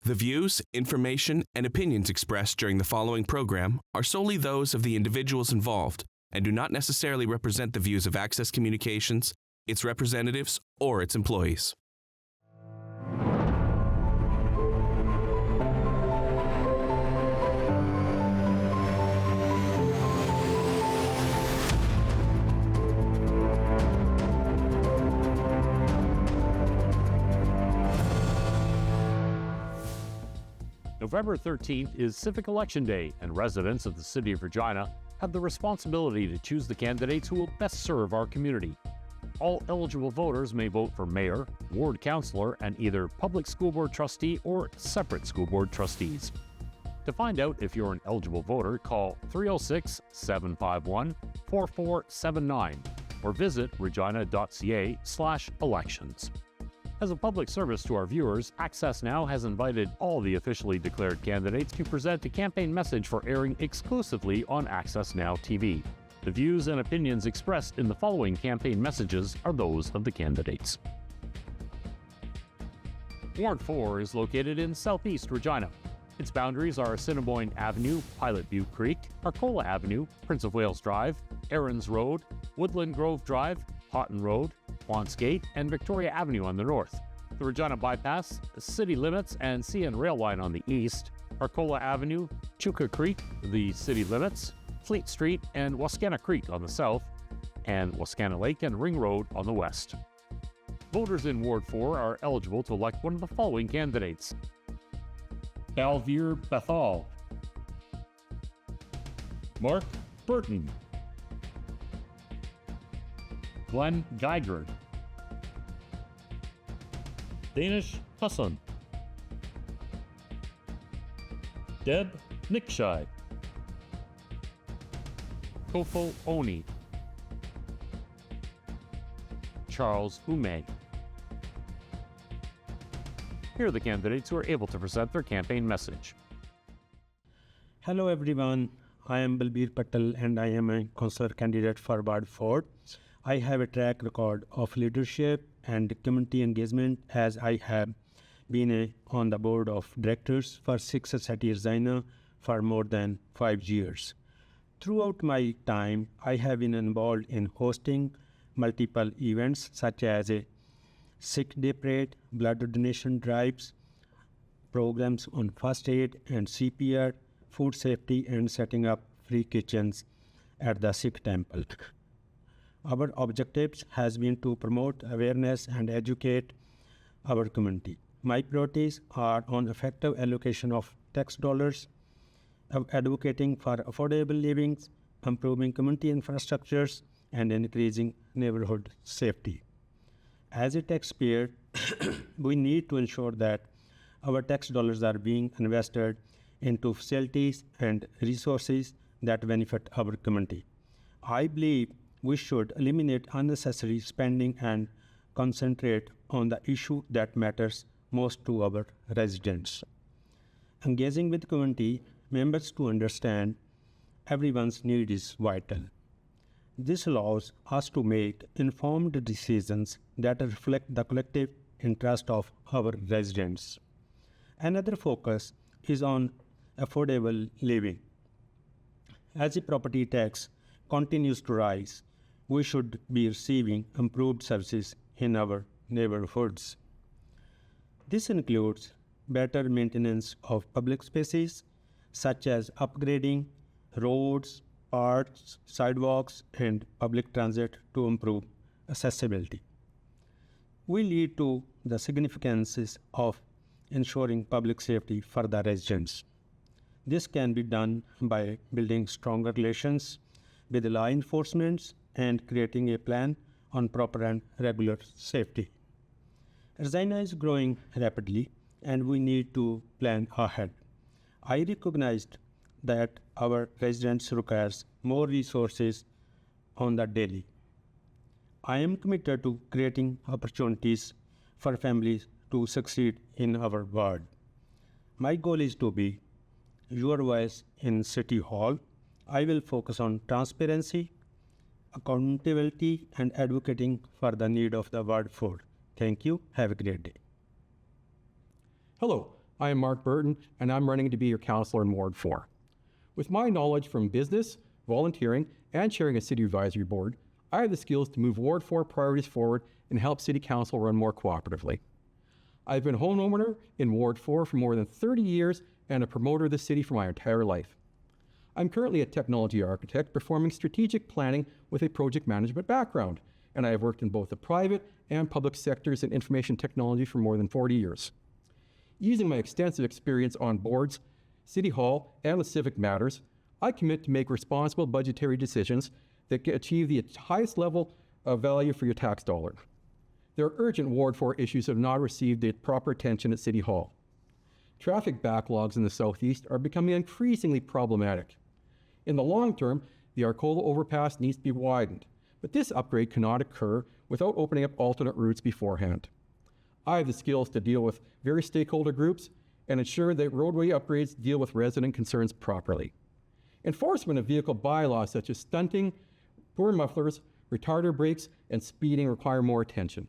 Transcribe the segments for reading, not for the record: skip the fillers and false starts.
The views, information, and opinions expressed during the following program are solely those of the individuals involved and do not necessarily represent the views of Access Communications, its representatives, or its employees. November 13th is Civic Election Day, and residents of the City of Regina have the responsibility to choose the candidates who will best serve our community. All eligible voters may vote for mayor, ward councillor, and either public school board trustee or separate school board trustees. To find out if you're an eligible voter, call 306-751-4479 or visit regina.ca/elections. As a public service to our viewers, AccessNow has invited all the officially declared candidates to present a campaign message for airing exclusively on AccessNow TV. The views and opinions expressed in the following campaign messages are those of the candidates. Ward 4 is located in southeast Regina. Its boundaries are Assiniboine Avenue, Pilot Butte Creek, Arcola Avenue, Prince of Wales Drive, Aaron's Road, Woodland Grove Drive, Houghton Road, Quants Gate, and Victoria Avenue on the north, the Regina Bypass, the city limits and CN Rail Line on the east, Arcola Avenue, Chuka Creek, the city limits, Fleet Street, and Wascana Creek on the south, and Wascana Lake and Ring Road on the west. Voters in Ward 4 are eligible to elect one of the following candidates: Balvier Bethal, Mark Burton, Glenn Geiger, Danish Tusson, Deb Nickshai, Kofo Oni, Charles Ume. Here are the candidates who are able to present their campaign message. Hello everyone, I am Balbir Patel and I am a councillor candidate for Ward 4. I have a track record of leadership and community engagement as I have been on the board of directors for Success City Regina for more than 5 years. Throughout my time, I have been involved in hosting multiple events such as a sick day parade, blood donation drives, programs on first aid and CPR, food safety, and setting up free kitchens at the Sikh temple. Our objectives has been to promote awareness and educate our community. My priorities are on effective allocation of tax dollars, advocating for affordable living, improving community infrastructures, and increasing neighborhood safety. As a taxpayer, we need to ensure that our tax dollars are being invested into facilities and resources that benefit our community. I believe we should eliminate unnecessary spending and concentrate on the issue that matters most to our residents. Engaging with community members to understand everyone's need is vital. This allows us to make informed decisions that reflect the collective interest of our residents. Another focus is on affordable living. As the property tax continues to rise, we should be receiving improved services in our neighborhoods. This includes better maintenance of public spaces, such as upgrading roads, parks, sidewalks, and public transit to improve accessibility. We lead to the significance of ensuring public safety for the residents. This can be done by building stronger relations with law enforcement and creating a plan on proper and regular safety. Regina is growing rapidly and we need to plan ahead. I recognized that our residents requires more resources on the daily. I am committed to creating opportunities for families to succeed in our ward. My goal is to be your voice in City Hall. I will focus on transparency, accountability, and advocating for the need of the Ward 4. Thank you. Have a great day. Hello, I am Mark Burton, and I'm running to be your councillor in Ward 4. With my knowledge from business, volunteering, and chairing a city advisory board, I have the skills to move Ward 4 priorities forward and help City Council run more cooperatively. I've been a homeowner in Ward 4 for more than 30 years and a promoter of the city for my entire life. I'm currently a technology architect performing strategic planning with a project management background, and I have worked in both the private and public sectors in information technology for more than 40 years. Using my extensive experience on boards, City Hall, and with civic matters, I commit to make responsible budgetary decisions that achieve the highest level of value for your tax dollar. There are urgent Ward 4 issues that have not received the proper attention at City Hall. Traffic backlogs in the southeast are becoming increasingly problematic. In the long term, the Arcola overpass needs to be widened, but this upgrade cannot occur without opening up alternate routes beforehand. I have the skills to deal with various stakeholder groups and ensure that roadway upgrades deal with resident concerns properly. Enforcement of vehicle bylaws such as stunting, poor mufflers, retarder brakes, and speeding require more attention.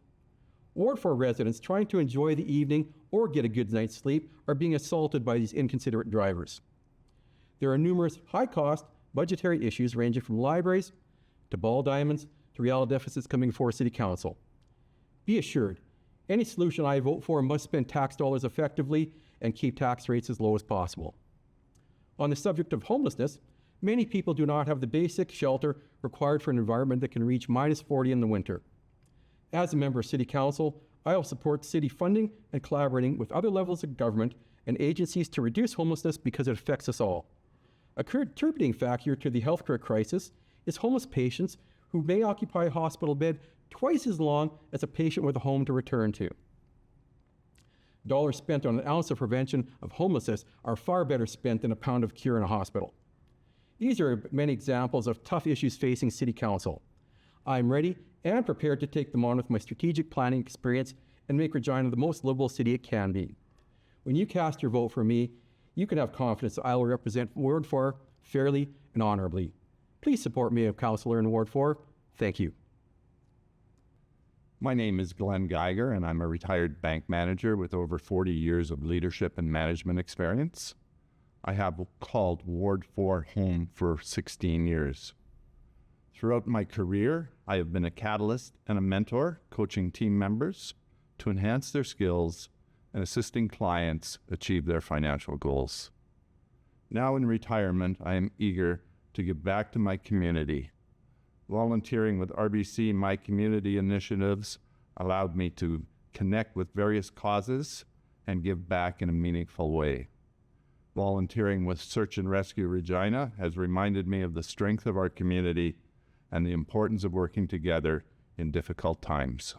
Ward 4 residents trying to enjoy the evening or get a good night's sleep are being assaulted by these inconsiderate drivers. There are numerous high-cost budgetary issues ranging from libraries to ball diamonds to reality deficits coming before City Council. Be assured, any solution I vote for must spend tax dollars effectively and keep tax rates as low as possible. On the subject of homelessness, many people do not have the basic shelter required for an environment that can reach -40 in the winter. As a member of City Council, I will support city funding and collaborating with other levels of government and agencies to reduce homelessness because it affects us all. A contributing factor to the healthcare crisis is homeless patients who may occupy a hospital bed twice as long as a patient with a home to return to. Dollars spent on an ounce of prevention of homelessness are far better spent than a pound of cure in a hospital. These are many examples of tough issues facing City Council. I am ready and prepared to take them on with my strategic planning experience and make Regina the most livable city it can be. When you cast your vote for me, you can have confidence that I will represent Ward 4 fairly and honorably. Please support me as councillor in Ward 4. Thank you. My name is Glenn Geiger, and I'm a retired bank manager with over 40 years of leadership and management experience. I have called Ward 4 home for 16 years. Throughout my career, I have been a catalyst and a mentor, coaching team members to enhance their skills and assisting clients achieve their financial goals. Now in retirement, I am eager to give back to my community. Volunteering with RBC My Community initiatives allowed me to connect with various causes and give back in a meaningful way. Volunteering with Search and Rescue Regina has reminded me of the strength of our community and the importance of working together in difficult times.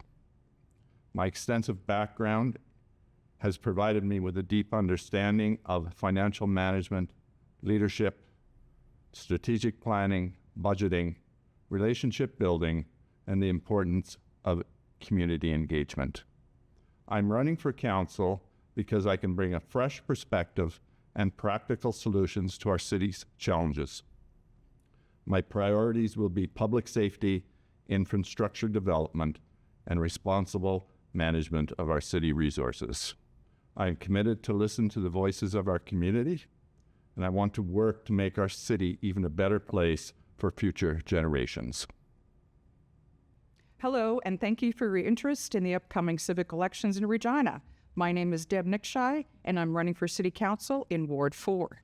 My extensive background has provided me with a deep understanding of financial management, leadership, strategic planning, budgeting, relationship building, and the importance of community engagement. I'm running for council because I can bring a fresh perspective and practical solutions to our city's challenges. My priorities will be public safety, infrastructure development, and responsible management of our city resources. I am committed to listen to the voices of our community, and I want to work to make our city even a better place for future generations. Hello, and thank you for your interest in the upcoming civic elections in Regina. My name is Deb Nickshire, and I'm running for City Council in Ward 4.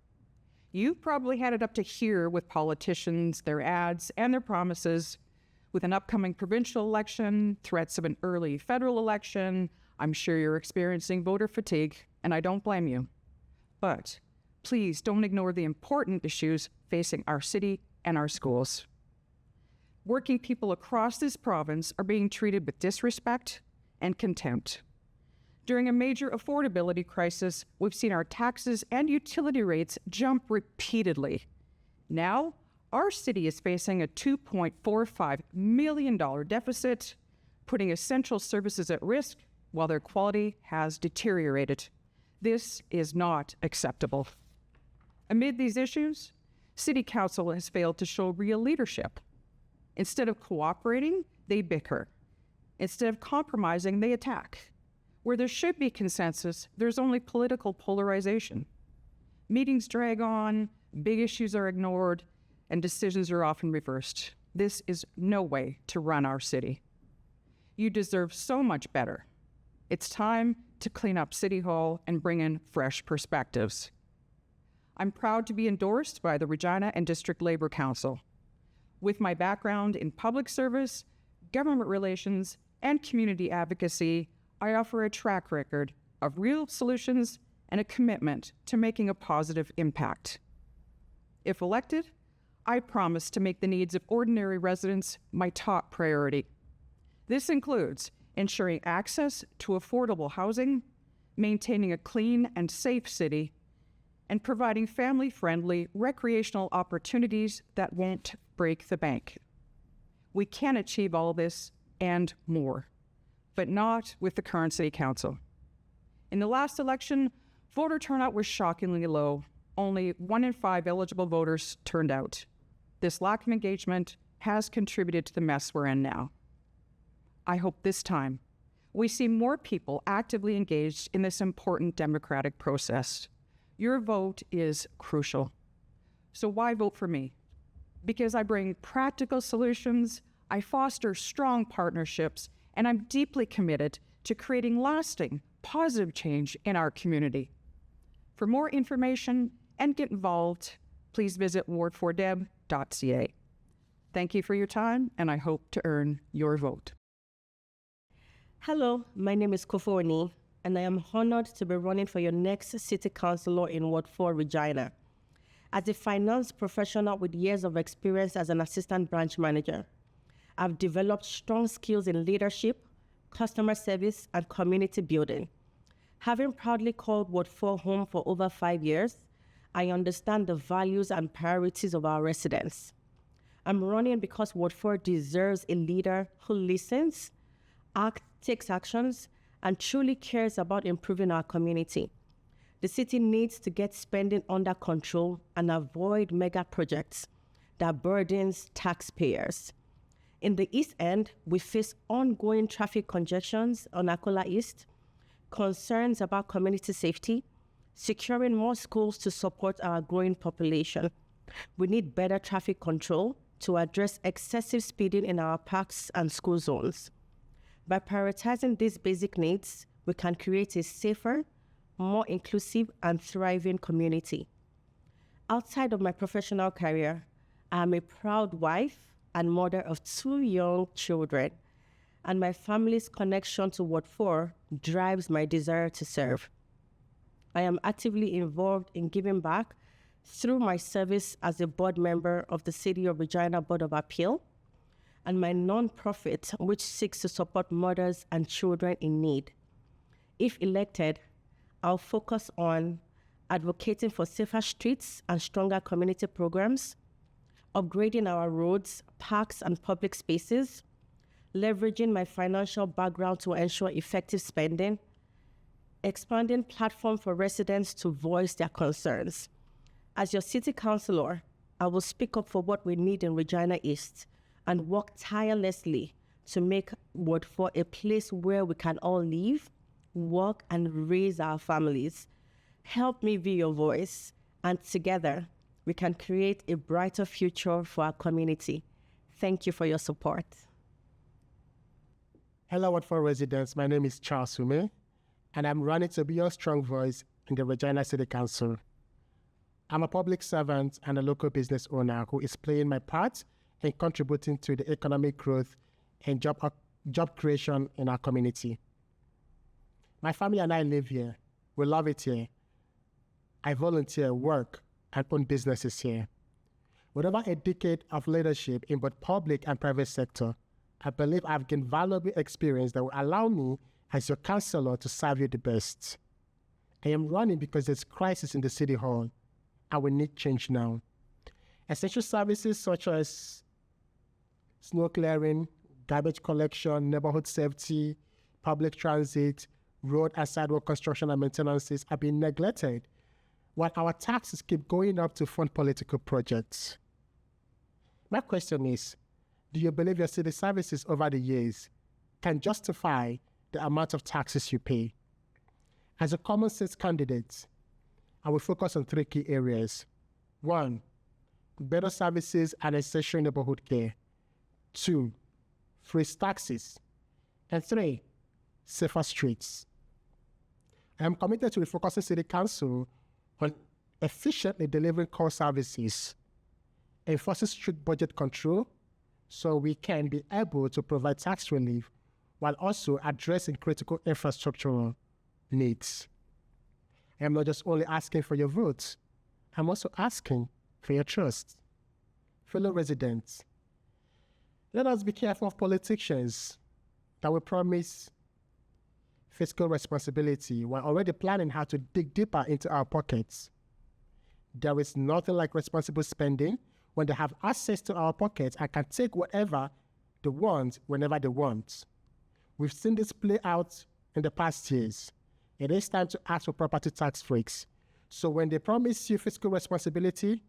You've probably had it up to here with politicians, their ads, and their promises. With an upcoming provincial election, threats of an early federal election, I'm sure you're experiencing voter fatigue, and I don't blame you. But please don't ignore the important issues facing our city and our schools. Working people across this province are being treated with disrespect and contempt. During a major affordability crisis, we've seen our taxes and utility rates jump repeatedly. Now, our city is facing a $2.45 million deficit, putting essential services at risk while their quality has deteriorated. This is not acceptable. Amid these issues, City Council has failed to show real leadership. Instead of cooperating, they bicker. Instead of compromising, they attack. Where there should be consensus, there's only political polarization. Meetings drag on, big issues are ignored, and decisions are often reversed. This is no way to run our city. You deserve so much better. It's time to clean up City Hall and bring in fresh perspectives. I'm proud to be endorsed by the Regina and District Labor Council. With my background in public service, government relations, and community advocacy, I offer a track record of real solutions and a commitment to making a positive impact. If elected, I promise to make the needs of ordinary residents my top priority. This includes ensuring access to affordable housing, maintaining a clean and safe city, and providing family-friendly recreational opportunities that won't break the bank. We can achieve all this and more, but not with the current City Council. In the last election, voter turnout was shockingly low. Only 1 in 5 eligible voters turned out. This lack of engagement has contributed to the mess we're in now. I hope this time we see more people actively engaged in this important democratic process. Your vote is crucial. So why vote for me? Because I bring practical solutions, I foster strong partnerships, and I'm deeply committed to creating lasting, positive change in our community. For more information and get involved, please visit ward4deb.ca. Thank you for your time, and I hope to earn your vote. Hello, my name is Kofo Oni, and I am honored to be running for your next City Councilor in Ward 4, Regina. As a finance professional with years of experience as an assistant branch manager, I've developed strong skills in leadership, customer service, and community building. Having proudly called Ward 4 home for over 5 years, I understand the values and priorities of our residents. I'm running because Ward 4 deserves a leader who listens, takes actions, and truly cares about improving our community. The city needs to get spending under control and avoid mega projects that burdens taxpayers. In the East End, we face ongoing traffic congestions on Akola East, concerns about community safety, securing more schools to support our growing population. We need better traffic control to address excessive speeding in our parks and school zones. By prioritizing these basic needs, we can create a safer, more inclusive, and thriving community. Outside of my professional career, I am a proud wife and mother of 2 young children, and my family's connection to Ward 4 drives my desire to serve. I am actively involved in giving back through my service as a board member of the City of Regina Board of Appeal and my nonprofit, which seeks to support mothers and children in need. If elected, I'll focus on advocating for safer streets and stronger community programs, upgrading our roads, parks, and public spaces, leveraging my financial background to ensure effective spending, expanding platform for residents to voice their concerns. As your city councilor, I will speak up for what we need in Regina East and work tirelessly to make Ward 4 a place where we can all live, work, and raise our families. Help me be your voice, and together we can create a brighter future for our community. Thank you for your support. Hello, Ward 4 residents. My name is Charles Hume, and I'm running to be your strong voice in the Regina City Council. I'm a public servant and a local business owner who is playing my part in contributing to the economic growth and job creation in our community. My family and I live here. We love it here. I volunteer, work, and own businesses here. With over a decade of leadership in both public and private sector, I believe I've gained valuable experience that will allow me as your councillor to serve you the best. I am running because there's crisis in the City Hall, and we need change now. Essential services such as snow clearing, garbage collection, neighborhood safety, public transit, road and sidewalk construction and maintenances are being neglected, while our taxes keep going up to fund political projects. My question is, do you believe your city services over the years can justify the amount of taxes you pay? As a common sense candidate, I will focus on 3 key areas. 1, better services and essential neighborhood care. 2, free taxis. And 3, safer streets. I am committed to refocusing City Council on efficiently delivering core services, enforcing strict budget control so we can be able to provide tax relief while also addressing critical infrastructural needs. I am not just only asking for your votes, I'm also asking for your trust. Fellow residents, let us be careful of politicians that will promise fiscal responsibility while already planning how to dig deeper into our pockets. There is nothing like responsible spending when they have access to our pockets and can take whatever they want whenever they want. We've seen this play out in the past years. It is time to ask for property tax freaks. So when they promise you fiscal responsibility,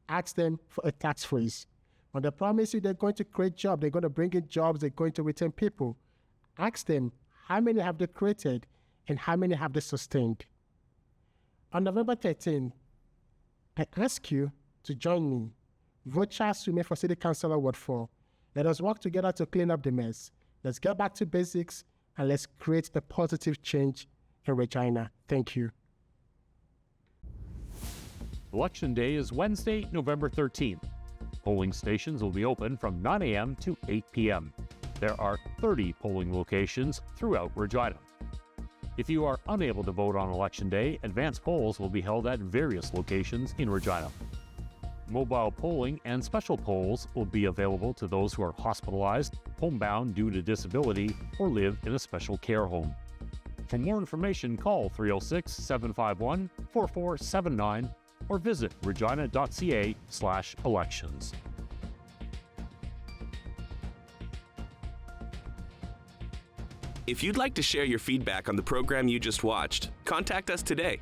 ask them for a tax freeze. When they promise you they're going to create jobs, they're going to bring in jobs, they're going to retain people, ask them how many have they created and how many have they sustained. On November 13th, I ask you to join me. Vote Charles Sume for City Councilor Ward 4. Let us work together to clean up the mess. Let's get back to basics and let's create a positive change in Regina. Thank you. Election Day is Wednesday, November 13th. Polling stations will be open from 9 a.m. to 8 p.m. There are 30 polling locations throughout Regina. If you are unable to vote on Election Day, advanced polls will be held at various locations in Regina. Mobile polling and special polls will be available to those who are hospitalized, homebound due to disability, or live in a special care home. For more information, call 306-751-4479 or visit regina.ca/elections. If you'd like to share your feedback on the program you just watched, contact us today